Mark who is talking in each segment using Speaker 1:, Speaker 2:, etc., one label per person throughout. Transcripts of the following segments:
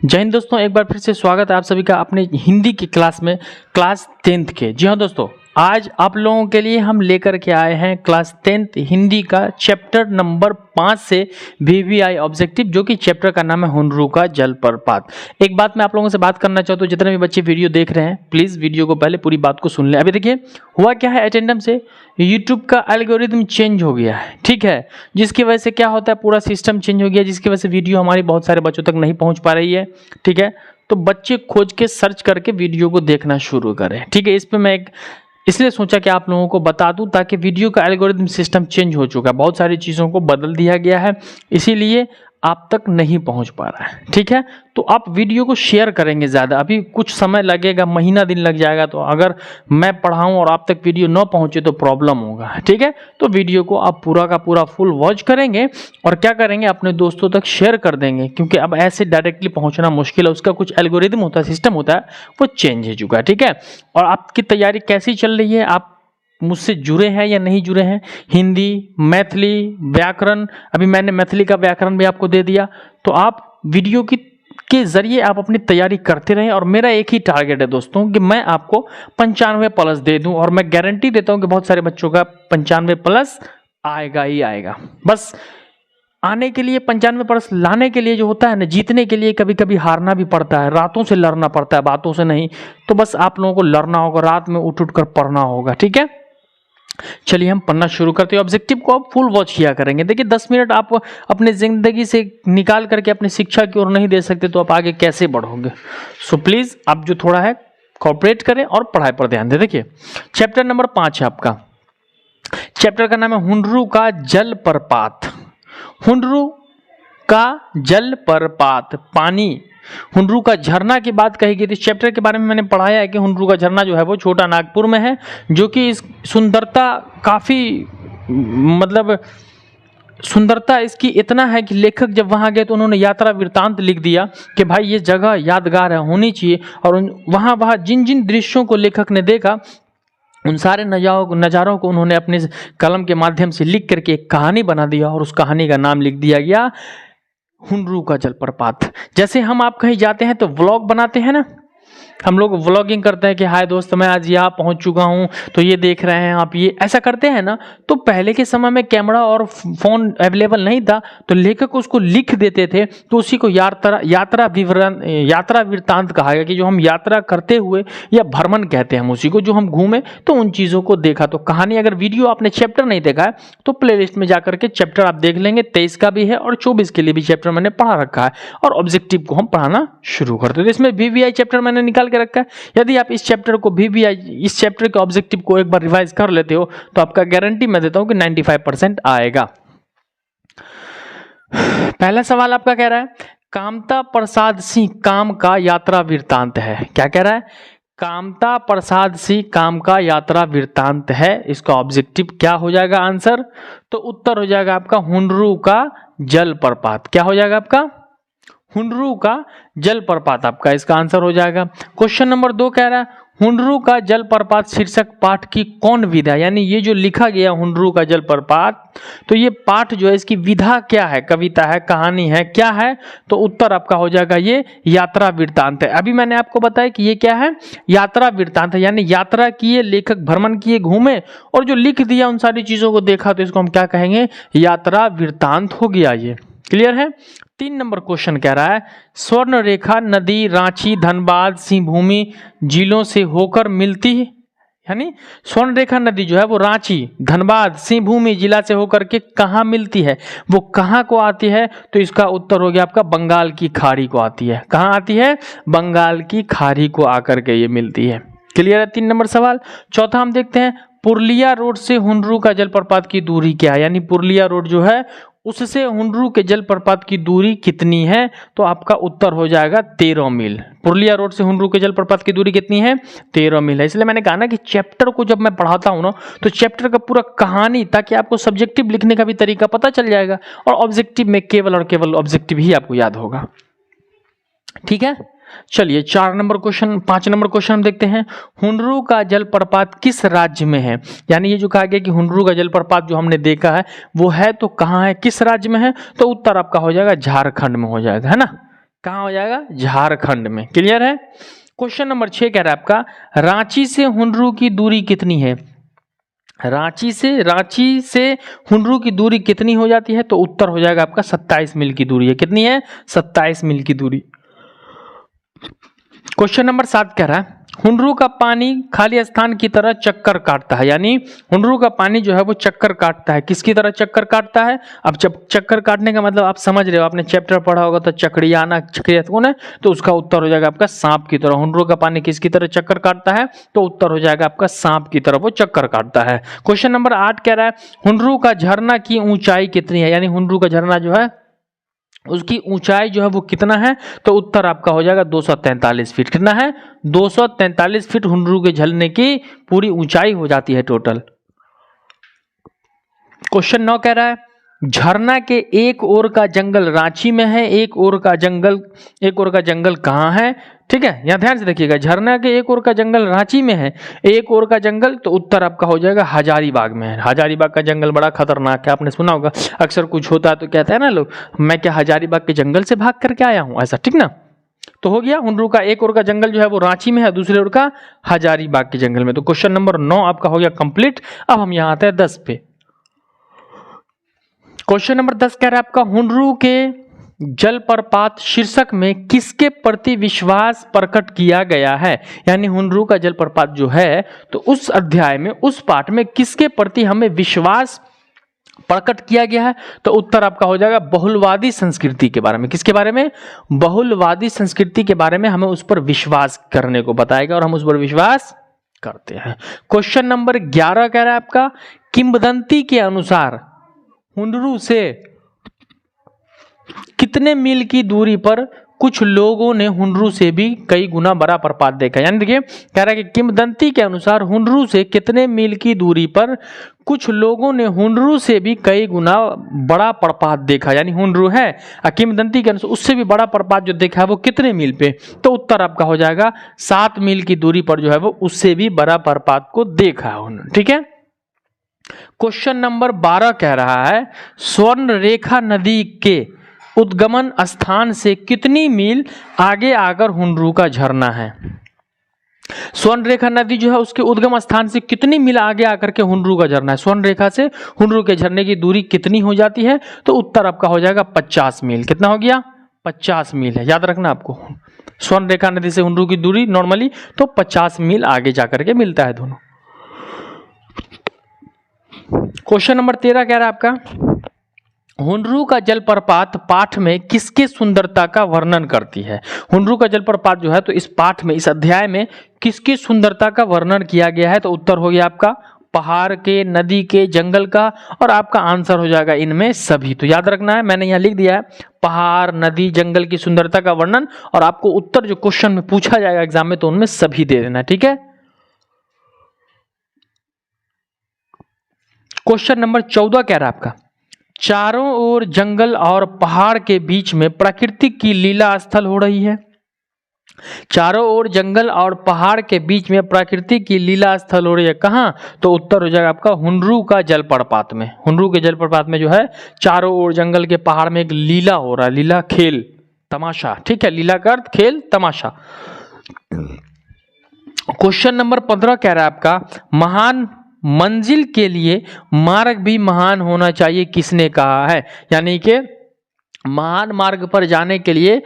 Speaker 1: जय हिंद दोस्तों, एक बार फिर से स्वागत है आप सभी का अपने हिंदी की क्लास में, क्लास 10th के। जी हाँ दोस्तों, आज आप लोगों के लिए हम लेकर के आए हैं क्लास 10th हिंदी का चैप्टर नंबर 5 से VVI ऑब्जेक्टिव, जो कि चैप्टर का नाम है हुनरू का जलप्रपात। एक बात मैं आप लोगों से बात करना चाहता हूँ, जितने भी बच्चे वीडियो देख रहे हैं प्लीज़ वीडियो को पहले पूरी बात को सुन लें। अभी देखिए हुआ क्या है, अटेंडेंस से यूट्यूब का एल्गोरिदम चेंज हो गया है, ठीक है, जिसकी वजह से क्या होता है, पूरा सिस्टम चेंज हो गया, जिसकी वजह से वीडियो हमारी बहुत सारे बच्चों तक नहीं पहुंच पा रही है, ठीक है। तो बच्चे खोज के सर्च करके वीडियो को देखना शुरू करें, ठीक है। इस पर मैं इसलिए सोचा कि आप लोगों को बता दूं, ताकि वीडियो का एल्गोरिदम सिस्टम चेंज हो चुका है, बहुत सारी चीज़ों को बदल दिया गया है, इसीलिए आप तक नहीं पहुंच पा रहा है, ठीक है। तो आप वीडियो को शेयर करेंगे ज़्यादा, अभी कुछ समय लगेगा, महीना दिन लग जाएगा, तो अगर मैं पढ़ाऊं और आप तक वीडियो न पहुंचे तो प्रॉब्लम होगा, ठीक है। तो वीडियो को आप पूरा का पूरा फुल वॉच करेंगे और क्या करेंगे, अपने दोस्तों तक शेयर कर देंगे, क्योंकि अब ऐसे डायरेक्टली पहुंचना मुश्किल है, उसका कुछ एल्गोरिदम होता है, सिस्टम होता है, वो चेंज हो चुका है, ठीक है। और आपकी तैयारी कैसी चल रही है, आप मुझसे जुड़े हैं या नहीं जुड़े हैं? हिंदी, मैथिली, व्याकरण, अभी मैंने मैथिली का व्याकरण भी आपको दे दिया, तो आप वीडियो के जरिए आप अपनी तैयारी करते रहें। और मेरा एक ही टारगेट है दोस्तों, कि मैं आपको 95 प्लस दे दूं, और मैं गारंटी देता हूं कि बहुत सारे बच्चों का 95 प्लस आएगा ही आएगा। बस आने के लिए, 95 प्लस लाने के लिए जो होता है ना, जीतने के लिए कभी कभी हारना भी पड़ता है, रातों से लड़ना पड़ता है, बातों से नहीं। तो बस आप लोगों को लड़ना होगा, रात में उठ कर पढ़ना होगा, ठीक है। चलिए हम पढ़ना शुरू करते हैं। ऑब्जेक्टिव को आप फुल वॉच किया करेंगे। देखिए 10 मिनट आप अपने जिंदगी से निकाल करके अपनी शिक्षा की ओर नहीं दे सकते, तो आप आगे कैसे बढ़ोगे। सो प्लीज आप जो थोड़ा है कॉपरेट करें और पढ़ाई पर ध्यान दें। देखिए चैप्टर नंबर 5 है आपका, चैप्टर का नाम है हुनरू का जलप्रपात। हुनरू का जलप्रपात, पानी, हुनरू का झरना की बात कही गई थी। चैप्टर के बारे में मैंने पढ़ाया है कि हुनरू का झरना जो है वो छोटा नागपुर में है, जो कि इस सुंदरता काफ़ी, मतलब सुंदरता इसकी इतना है कि लेखक जब वहाँ गए तो उन्होंने यात्रा वृत्तांत लिख दिया कि भाई ये जगह यादगार है, होनी चाहिए। और वहाँ जिन जिन दृश्यों को लेखक ने देखा, उन सारे नज़ारों को उन्होंने अपने कलम के माध्यम से लिख करके एक कहानी बना दिया, और उस कहानी का नाम लिख दिया गया हुनरू का जलप्रपात। जैसे हम आप कहीं जाते हैं तो व्लॉग बनाते हैं ना, हम लोग व्लॉगिंग करते हैं कि हाय दोस्त मैं आज यहाँ पहुँच चुका हूँ, तो ये देख रहे हैं आप, ये ऐसा करते हैं ना। तो पहले के समय में कैमरा और फोन अवेलेबल नहीं था, तो लेखक उसको लिख देते थे, तो उसी को यात्रा वृत्तांत कहा गया, कि जो हम यात्रा करते हुए, या भ्रमण कहते हैं हम उसी को, जो हम घूमे तो उन चीज़ों को देखा। तो कहानी, अगर वीडियो आपने चैप्टर नहीं देखा है तो प्लेलिस्ट में जाकर के चैप्टर आप देख लेंगे, 23 का भी है और 24 के लिए भी चैप्टर मैंने पढ़ा रखा है, और ऑब्जेक्टिव को हम पढ़ाना शुरू करते हैं। इसमें VVI चैप्टर मैंने निकाल के रखा है। यदि आप इस चैप्टर को VVI, इस चैप्टर के ऑब्जेक्टिव को एक बार रिवाइज कर लेते हो, तो आपका गारंटी मैं देता हूं कि 95% आएगा। पहला सवाल आपका कह रहा है, कामता प्रसाद सिंह काम का यात्रा वृत्तांत है। क्या कह रहा है? कामता प्रसाद सिंह काम का यात्रा वृत्तांत है। इसका ऑब्जेक्टिव क्या हो जाएगा आंसर? तो उत्तर हो जाएगा आपका हुनरू का जलप्रपात। क्या हो जाएगा आपका? हुनरू का जलप्रपात आपका इसका आंसर हो जाएगा। क्वेश्चन नंबर 2 कह रहा है, हुनरू का जलप्रपात शीर्षक पाठ की कौन विधा, यानी ये जो लिखा गया हुनरू का जलप्रपात, तो ये पाठ जो है इसकी विधा क्या है, कविता है, कहानी है, क्या है? तो उत्तर आपका हो जाएगा ये यात्रा वृत्तांत है। अभी मैंने आपको बताया कि ये क्या है, यात्रा वृत्तांत है, यानी यात्रा किए, लेखक भ्रमण किए, घूमे, और जो लिख दिया उन सारी चीजों को देखा, तो इसको हम क्या कहेंगे, यात्रा वृत्तांत हो गया। ये क्लियर है। 3 नंबर क्वेश्चन कह रहा है, स्वर्ण रेखा नदी रांची, धनबाद, सिंहभूमि जिलों से होकर मिलती है, यानी स्वर्ण रेखा नदी जो है वो रांची, धनबाद, सिंहभूमि जिला से होकर के कहाँ मिलती है, वो कहाँ को आती है? तो इसका उत्तर हो गया आपका बंगाल की खाड़ी को आती है। कहाँ आती है? बंगाल की खाड़ी को आकर के ये मिलती है। क्लियर है 3 नंबर सवाल। चौथा हम देखते हैं, पुरलिया रोड से हुनरू का जलप्रपात की दूरी क्या है, यानी पुरलिया रोड जो है उससे हुनरू के जलप्रपात की दूरी कितनी है? तो आपका उत्तर हो जाएगा 13 मील। पुरलिया रोड से हुनरू के जलप्रपात की दूरी कितनी है? 13 मील है। इसलिए मैंने कहा ना कि चैप्टर को जब मैं पढ़ाता हूँ ना, तो चैप्टर का पूरा कहानी, ताकि आपको सब्जेक्टिव लिखने का भी तरीका पता चल जाएगा, और ऑब्जेक्टिव में केवल और केवल ऑब्जेक्टिव ही आपको याद होगा, ठीक है। चलिए 4 नंबर क्वेश्चन, 5 नंबर क्वेश्चन हम देखते हैं, हुनरू का जलप्रपात किस राज्य में है, यानी ये जो कहा गया कि हुनरू का जलप्रपात जो हमने देखा है वो है, तो कहाँ है, किस राज्य में है? तो उत्तर आपका हो जाएगा झारखंड में हो जाएगा, है ना। कहाँ हो जाएगा, झारखंड में। क्लियर है। क्वेश्चन नंबर 6 कह रहा है आपका, रांची से हुनरू की दूरी कितनी है। रांची से हुनरू की दूरी कितनी हो जाती है, तो उत्तर हो जाएगा आपका 27 मील की दूरी है। कितनी है, 27 मील की दूरी। क्वेश्चन नंबर 7 कह रहा है, हुनरू का पानी खाली स्थान की तरह चक्कर काटता है, यानी हुनरू का पानी जो है वो चक्कर काटता है। किसकी तरह चक्कर काटता है। अब चक्कर काटने का मतलब आप समझ रहे हो, आपने चैप्टर पढ़ा होगा तो चक्रियाना चक्रिया कौन है, तो उसका उत्तर हो जाएगा आपका सांप की तरह। हुनरू का पानी किसकी तरह चक्कर काटता है, तो उत्तर हो जाएगा आपका सांप की तरह वो चक्कर काटता है। क्वेश्चन नंबर 8 कह रहा है, हुनरू का झरना की ऊंचाई कितनी है, यानी हुनरू का झरना जो है उसकी ऊंचाई जो है वो कितना है, तो उत्तर आपका हो जाएगा 243 फीट। कितना है, 243 फीट हुनरू के झरने की पूरी ऊंचाई हो जाती है टोटल। क्वेश्चन 9 कह रहा है, झरना के एक ओर का जंगल रांची में है, एक ओर का जंगल कहाँ है। ठीक है, यहां ध्यान से देखिएगा, झरना के एक ओर का जंगल रांची में है, एक ओर का जंगल, तो उत्तर आपका हो जाएगा हजारीबाग में है। हजारीबाग का जंगल बड़ा खतरनाक है, आपने सुना होगा, अक्सर कुछ होता है तो कहता है ना लोग, मैं क्या हजारीबाग के जंगल से भाग करके आया हूं, ऐसा। ठीक ना, तो हो गया, हुनरू का एक ओर का जंगल जो है वो रांची में है, दूसरे ओर का हजारीबाग के जंगल में। तो क्वेश्चन नंबर 9 आपका हो गया कंप्लीट। अब हम यहां आते हैं 10 पे। क्वेश्चन नंबर 10 कह रहा है आपका, हुनरू के जलप्रपात शीर्षक में किसके प्रति विश्वास प्रकट किया गया है, यानी हुनरू का जलप्रपात जो है तो उस अध्याय में, उस पाठ में किसके प्रति हमें विश्वास प्रकट किया गया है, तो उत्तर आपका हो जाएगा बहुलवादी संस्कृति के बारे में। किसके बारे में, बहुलवादी संस्कृति के बारे में हमें उस पर विश्वास करने को बताएगा और हम उस पर विश्वास करते हैं। क्वेश्चन नंबर 11 कह रहा है आपका, किंवदंती के अनुसार हुनरू से कितने मील की दूरी पर कुछ लोगों ने हुनरू से भी कई गुना बड़ा प्रपात देखा। यानी देखिए कह रहा है कि किंवदंती के अनुसार हुनरू से कितने मील की दूरी पर कुछ लोगों ने हुनरू से भी कई गुना बड़ा प्रपात देखा, यानी हुनरू है किंवदंती के अनुसार उससे भी बड़ा प्रपात जो देखा है वो कितने मील पे, तो उत्तर आपका हो जाएगा 7 मील की दूरी पर जो है वो उससे भी बड़ा प्रपात को देखा है उन्होंने। ठीक है। क्वेश्चन नंबर 12 कह रहा है, स्वर्ण रेखा नदी के उद्गमन स्थान से कितनी मील आगे आकर हुनरू का झरना है। स्वर्ण रेखा नदी जो है उसके उद्गम स्थान से कितनी मील आगे आकर के हुनरू का झरना है। स्वर्ण रेखा से हुनरू के झरने की दूरी कितनी हो जाती है, तो उत्तर आपका हो जाएगा 50 मील। कितना हो गया, 50 मील है, याद रखना आपको। स्वर्ण रेखा नदी से हुनरू की दूरी नॉर्मली तो 50 मील आगे जाकर के मिलता है दोनों। क्वेश्चन नंबर 13 कह रहा है आपका, हुनरू का जलप्रपात पाठ में किसके सुंदरता का वर्णन करती है। हुनरू का जलप्रपात जो है तो इस पाठ में, इस अध्याय में किसकी सुंदरता का वर्णन किया गया है, तो उत्तर हो गया आपका पहाड़ के, नदी के, जंगल का, और आपका आंसर हो जाएगा इनमें सभी। तो याद रखना है, मैंने यहां लिख दिया है पहाड़, नदी, जंगल की सुंदरता का वर्णन, और आपको उत्तर जो क्वेश्चन में पूछा जाएगा एग्जाम में तो उनमें सभी दे देना। ठीक है। क्वेश्चन नंबर 14 कह रहा है आपका, चारों ओर जंगल और पहाड़ के बीच में प्रकृति की लीला स्थल हो रही है। चारों ओर जंगल और पहाड़ के बीच में प्रकृति की लीला स्थल हो रही है, कहां, तो उत्तर हो जाएगा आपका हुनरू का जलप्रपात में। हुनरू के जलप्रपात में जो है चारों ओर जंगल के पहाड़ में एक लीला हो रहा है, लीला खेल तमाशा। ठीक है, लीला का अर्थ खेल तमाशा। क्वेश्चन नंबर 15 कह रहा है आपका, महान मंजिल के लिए मार्ग भी महान होना चाहिए, किसने कहा है। यानी कि महान मार्ग पर जाने के लिए,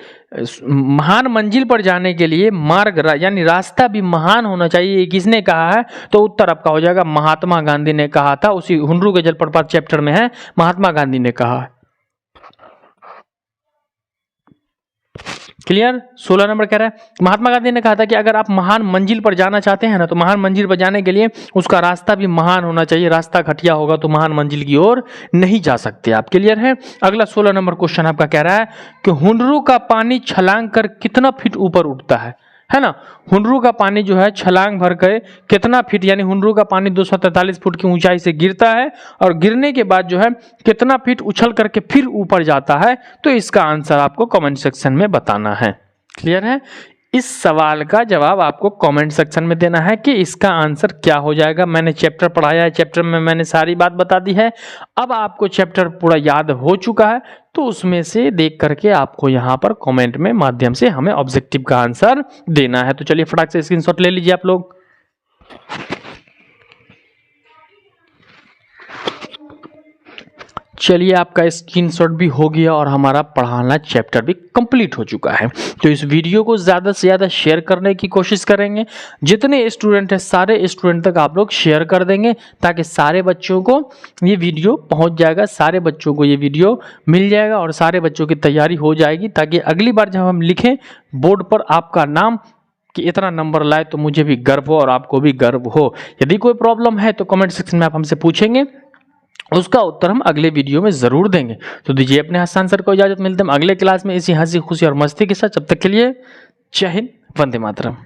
Speaker 1: महान मंजिल पर जाने के लिए मार्ग यानी रास्ता भी महान होना चाहिए, ये किसने कहा है, तो उत्तर आपका हो जाएगा महात्मा गांधी ने कहा था। उसी हुनरू के जलप्रपात चैप्टर में है, महात्मा गांधी ने कहा है। क्लियर। 16 नंबर कह रहा है, महात्मा गांधी ने कहा था कि अगर आप महान मंजिल पर जाना चाहते हैं ना, तो महान मंजिल पर जाने के लिए उसका रास्ता भी महान होना चाहिए। रास्ता घटिया होगा तो महान मंजिल की ओर नहीं जा सकते आप। क्लियर है। अगला 16 नंबर क्वेश्चन आपका कह रहा है कि हुनरू का पानी छलांग कर कितना फीट ऊपर उठता है ना। हुनरू का पानी जो है छलांग भर कर कितना फीट, यानी हुनरू का पानी 243 फुट की ऊंचाई से गिरता है, और गिरने के बाद जो है कितना फीट उछल करके फिर ऊपर जाता है, तो इसका आंसर आपको कमेंट सेक्शन में बताना है। क्लियर है। इस सवाल का जवाब आपको कमेंट सेक्शन में देना है कि इसका आंसर क्या हो जाएगा। मैंने चैप्टर पढ़ाया है, चैप्टर में मैंने सारी बात बता दी है। अब आपको चैप्टर पूरा याद हो चुका है, तो उसमें से देख करके आपको यहाँ पर कमेंट में माध्यम से हमें ऑब्जेक्टिव का आंसर देना है। तो चलिए फटाक से स्क्रीनशॉट ले लीजिए आप लोग। चलिए आपका स्क्रीनशॉट भी हो गया और हमारा पढ़ाना चैप्टर भी कंप्लीट हो चुका है। तो इस वीडियो को ज़्यादा से ज़्यादा शेयर करने की कोशिश करेंगे। जितने स्टूडेंट हैं सारे स्टूडेंट तक आप लोग शेयर कर देंगे, ताकि सारे बच्चों को ये वीडियो पहुंच जाएगा, सारे बच्चों को ये वीडियो मिल जाएगा और सारे बच्चों की तैयारी हो जाएगी, ताकि अगली बार जब हम लिखें बोर्ड पर आपका नाम कि इतना नंबर लाए तो मुझे भी गर्व हो और आपको भी गर्व हो। यदि कोई प्रॉब्लम है तो कमेंट सेक्शन में आप हमसे पूछेंगे, उसका उत्तर हम अगले वीडियो में जरूर देंगे। तो दीजिए अपने हसन सर को इजाजत, मिलते हैं अगले क्लास में इसी हंसी खुशी और मस्ती के साथ। जब तक के लिए जय हिंद, वंदे मातरम।